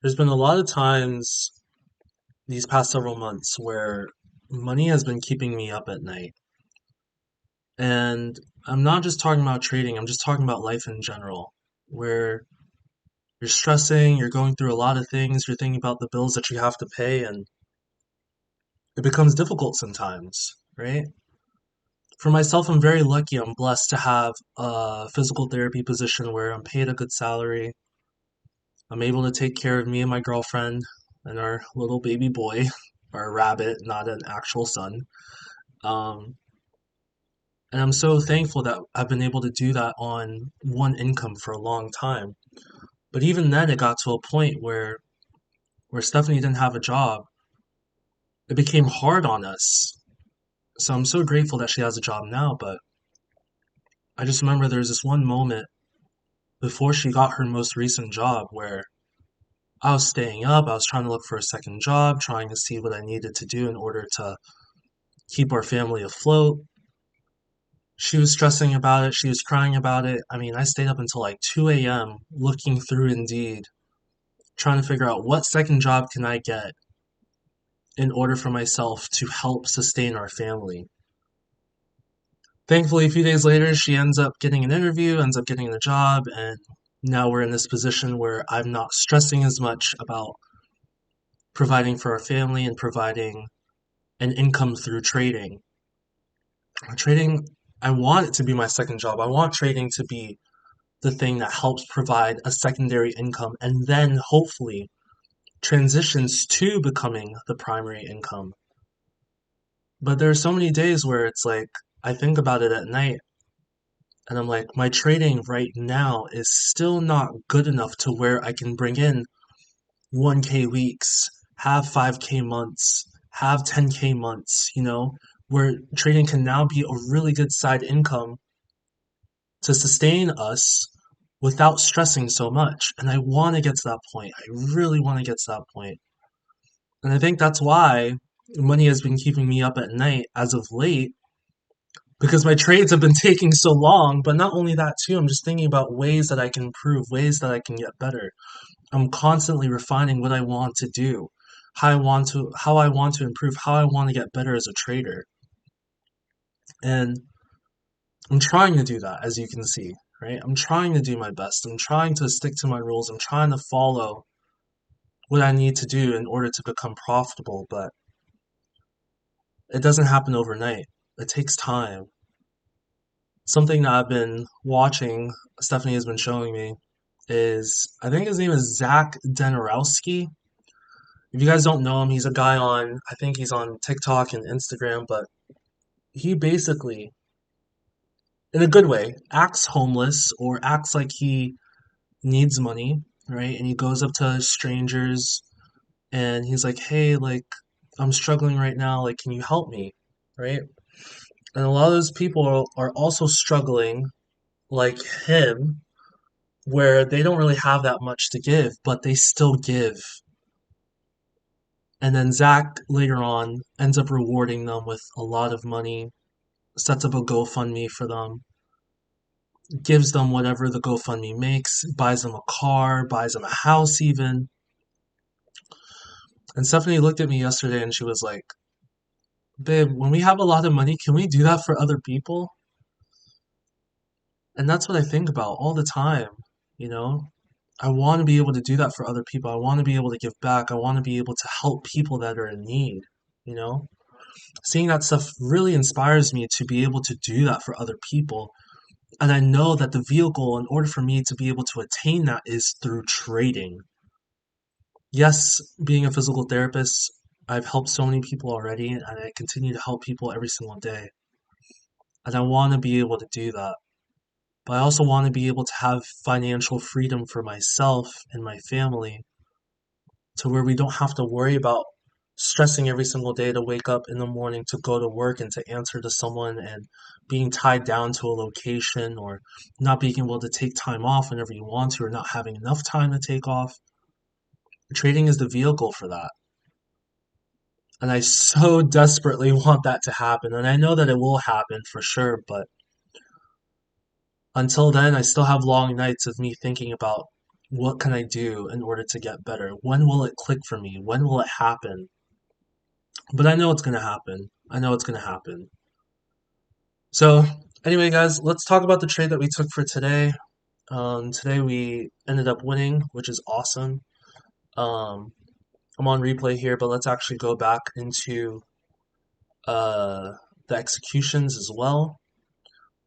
There's been a lot of times these past several months where money has been keeping me up at night. And I'm not just talking about trading, I'm just talking about life in general, where you're stressing, you're going through a lot of things, you're thinking about the bills that you have to pay, and it becomes difficult sometimes, right? For myself, I'm very lucky. I'm blessed to have a physical therapy position where I'm paid a good salary. I'm able to take care of me and my girlfriend and our little baby boy, our rabbit, not an actual son. Um, and I'm so thankful that I've been able to do that on one income for a long time. But even then, it got to a point where Stephanie didn't have a job. It became hard on us. So I'm so grateful that she has a job now. But I just remember there was this one moment before she got her most recent job where I was staying up. I was trying to look for a second job, trying to see what I needed to do in order to keep our family afloat. She was stressing about it. She was crying about it. I mean, I stayed up until like 2 a.m. looking through Indeed, trying to figure out what second job can I get in order for myself to help sustain our family. Thankfully, a few days later, she ends up getting an interview, ends up getting the job, and now we're in this position where I'm not stressing as much about providing for our family and providing an income through trading. Trading, I want it to be my second job. I want trading to be the thing that helps provide a secondary income and then hopefully transitions to becoming the primary income. But there are so many days where it's like I think about it at night and I'm like, my trading right now is still not good enough to where I can bring in 1K weeks, have 5K months, have 10K months, where trading can now be a really good side income to sustain us without stressing so much. And I want to get to that point. I really want to get to that point. And I think that's why money has been keeping me up at night as of late because my trades have been taking so long. But not only that, too, I'm just thinking about ways that I can improve, ways that I can get better. I'm constantly refining what I want to do, how I want to improve, how I want to get better as a trader. And I'm trying to do that, as you can see, right? I'm trying to do my best. I'm trying to stick to my rules. I'm trying to follow what I need to do in order to become profitable, but it doesn't happen overnight. It takes time. Something that I've been watching, Stephanie has been showing me, is I think his name is Zach Denarowski. If you guys don't know him, he's a guy on, I think he's on TikTok and Instagram, but he basically, in a good way, acts homeless or acts like he needs money, right? And he goes up to strangers and he's like, hey, like, I'm struggling right now. Like, can you help me? Right? And a lot of those people are also struggling like him, where they don't really have that much to give, but they still give. And then Zach later on ends up rewarding them with a lot of money, sets up a GoFundMe for them, gives them whatever the GoFundMe makes, buys them a car, buys them a house even. And Stephanie looked at me yesterday and she was like, babe, when we have a lot of money, can we do that for other people? And that's what I think about all the time, you know? I want to be able to do that for other people. I want to be able to give back. I want to be able to help people that are in need, you know? Seeing that stuff really inspires me to be able to do that for other people. And I know that the vehicle, in order for me to be able to attain that, is through trading. Yes, being a physical therapist, I've helped so many people already, and I continue to help people every single day. And I want to be able to do that. But I also want to be able to have financial freedom for myself and my family to where we don't have to worry about stressing every single day to wake up in the morning to go to work and to answer to someone and being tied down to a location or not being able to take time off whenever you want to or not having enough time to take off. Trading is the vehicle for that. And I so desperately want that to happen. And I know that it will happen for sure, but until then, I still have long nights of me thinking about what can I do in order to get better? When will it click for me? When will it happen? But I know it's going to happen. I know it's going to happen. So, anyway, guys, let's talk about the trade that we took for today. Today we ended up winning, which is awesome. Um, I'm on replay here, but let's actually go back into uh, the executions as well.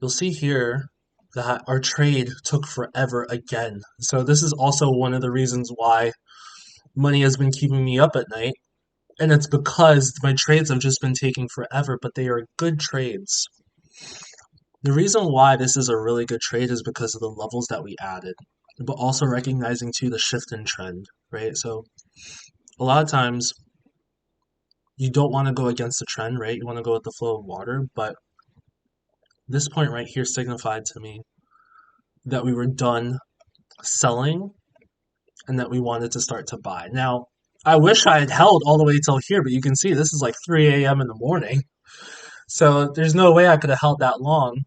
You'll see here that our trade took forever again. So this is also one of the reasons why money has been keeping me up at night. And it's because my trades have just been taking forever, but they are good trades. The reason why this is a really good trade is because of the levels that we added, but also recognizing too the shift in trend, right? So a lot of times you don't want to go against the trend, right? You want to go with the flow of water, but this point right here signified to me that we were done selling and that we wanted to start to buy. Now, I wish I had held all the way till here, but you can see this is like 3 a.m. in the morning. So there's no way I could have held that long.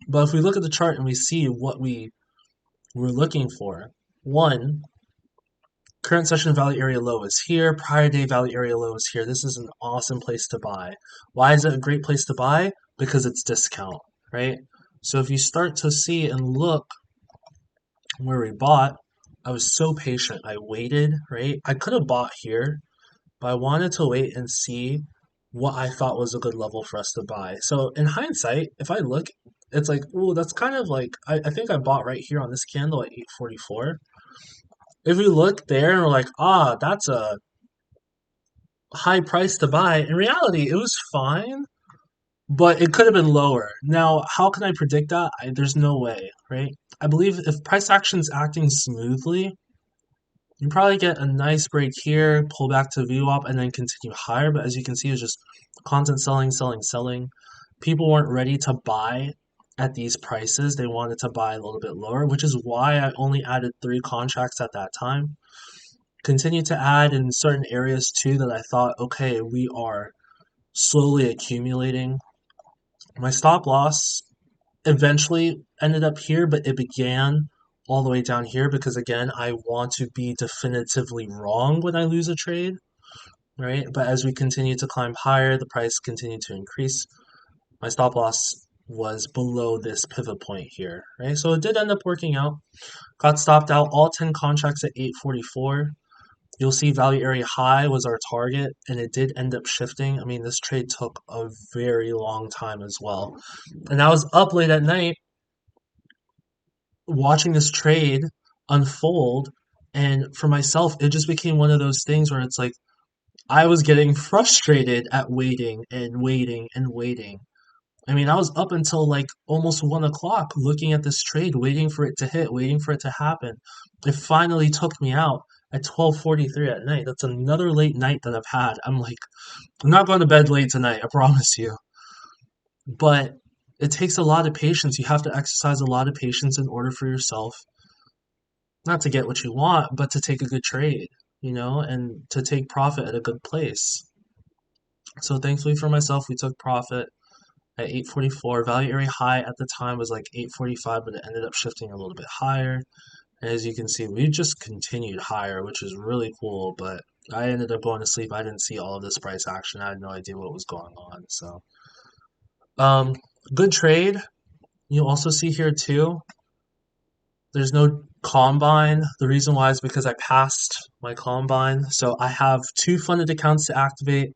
But if we look at the chart and we see what we were looking for, one, current session value area low is here, prior day value area low is here. This is an awesome place to buy. Why is it a great place to buy? Because it's discount, right? So if you start to see and look where we bought, I was so patient. I waited, right? I could have bought here, but I wanted to wait and see what I thought was a good level for us to buy. So in hindsight, if I look, it's like, ooh, that's kind of like I think I bought right here on this candle at 844. If we look there and we're like, ah, that's a high price to buy, in reality, it was fine, but it could have been lower. Now, how can I predict that? There's no way, right? I believe if price action's acting smoothly, you probably get a nice break here, pull back to VWAP, and then continue higher. But as you can see, it's just constant selling, selling, selling. People weren't ready to buy at these prices. They wanted to buy a little bit lower, which is why I only added 3 contracts at that time. Continue to add in certain areas too that I thought, okay, we are slowly accumulating. My stop loss eventually ended up here, but it began all the way down here because again, I want to be definitively wrong when I lose a trade, right? But as we continue to climb higher, the price continued to increase. My stop loss was below this pivot point here, right? So it did end up working out. Got stopped out all 10 contracts at 844. You'll see value area high was our target, and it did end up shifting. I mean, this trade took a very long time as well. And I was up late at night watching this trade unfold. And for myself, it just became one of those things where it's like I was getting frustrated at waiting and waiting and waiting. I mean, I was up until like almost 1 o'clock looking at this trade, waiting for it to hit, waiting for it to happen. It finally took me out at 12:43 at night. That's another late night that I've had. I'm like, I'm not going to bed late tonight, I promise you. But it takes a lot of patience. You have to exercise a lot of patience in order for yourself not to get what you want, but to take a good trade, and to take profit at a good place. So thankfully for myself, we took profit at 844. Value area high at the time was like 845, but it ended up shifting a little bit higher. And as you can see, we just continued higher, which is really cool, but I ended up going to sleep. I didn't see all of this price action. I had no idea what was going on. So, um, good trade. You also see here too, there's no combine. The reason why is because I passed my combine. So I have 2 funded accounts to activate.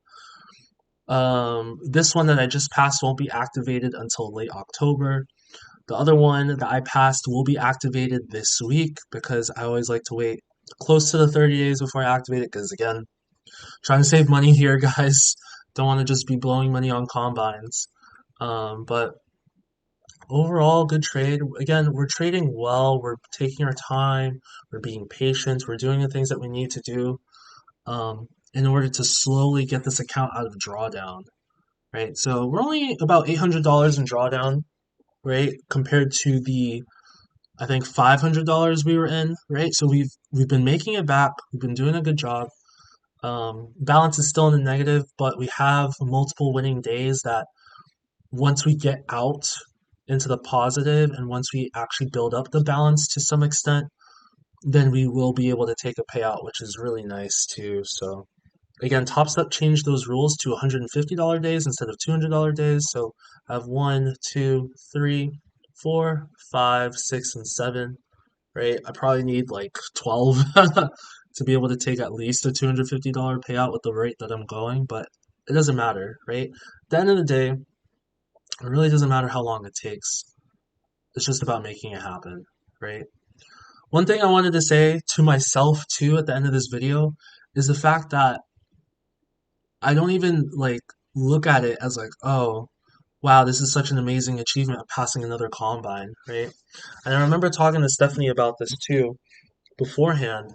This one that I just passed won't be activated until late October. The other one that I passed will be activated this week because I always like to wait close to the 30 days before I activate it because, again, trying to save money here, guys. Don't want to just be blowing money on combines. But overall, good trade. Again, we're trading well. We're taking our time. We're being patient. We're doing the things that we need to do in order to slowly get this account out of drawdown, right? So we're only about $800 in drawdown, right, compared to the I think $500 we were in, right? So we've been making it back. We've been doing a good job. Balance is still in the negative, but we have multiple winning days that once we get out into the positive and once we actually build up the balance to some extent, then we will be able to take a payout, which is really nice too. So again, Topstep changed those rules to $150 days instead of $200 days. So I have one, two, three, four, five, six, and seven, right? I probably need like 12 to be able to take at least a $250 payout with the rate that I'm going, but it doesn't matter, right? At the end of the day, it really doesn't matter how long it takes. It's just about making it happen, right? One thing I wanted to say to myself too at the end of this video is the fact that I don't even like look at it as like, oh, wow, this is such an amazing achievement of passing another combine, right? And I remember talking to Stephanie about this too beforehand,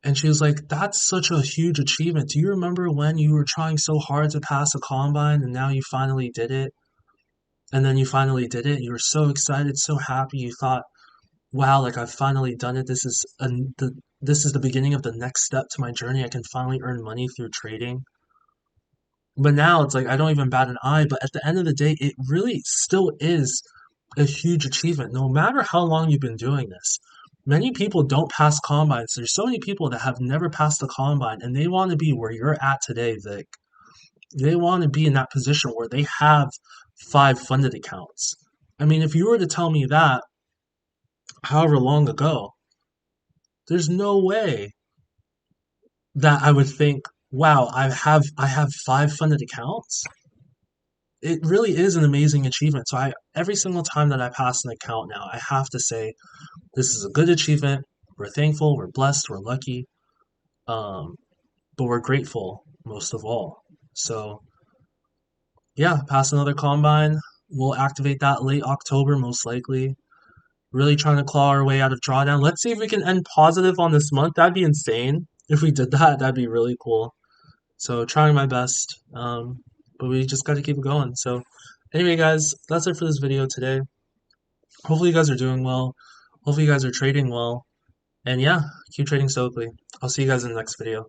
and she was like, that's such a huge achievement. Do you remember when you were trying so hard to pass a combine and now you finally did it? And then you finally did it. You were so excited, so happy. You thought, wow, like I've finally done it. This is the beginning of the next step to my journey. I can finally earn money through trading. But now it's like I don't even bat an eye. But at the end of the day, it really still is a huge achievement, no matter how long you've been doing this. Many people don't pass combines. There's so many people that have never passed a combine and they want to be where you're at today, Vic. They want to be in that position where they have 5 funded accounts. I mean, if you were to tell me that however long ago, there's no way that I would think, wow, I have 5 funded accounts. It really is an amazing achievement. So I every single time that I pass an account now, I have to say this is a good achievement. We're thankful, we're blessed, we're lucky, um, but we're grateful most of all. So yeah, pass another combine. We'll activate that late October most likely. Really trying to claw our way out of drawdown. Let's see if we can end positive on this month. That'd be insane. If we did that, that'd be really cool. So trying my best. But we just got to keep it going. So anyway, guys, that's it for this video today. Hopefully you guys are doing well. Hopefully you guys are trading well. And yeah, keep trading stoically. I'll see you guys in the next video.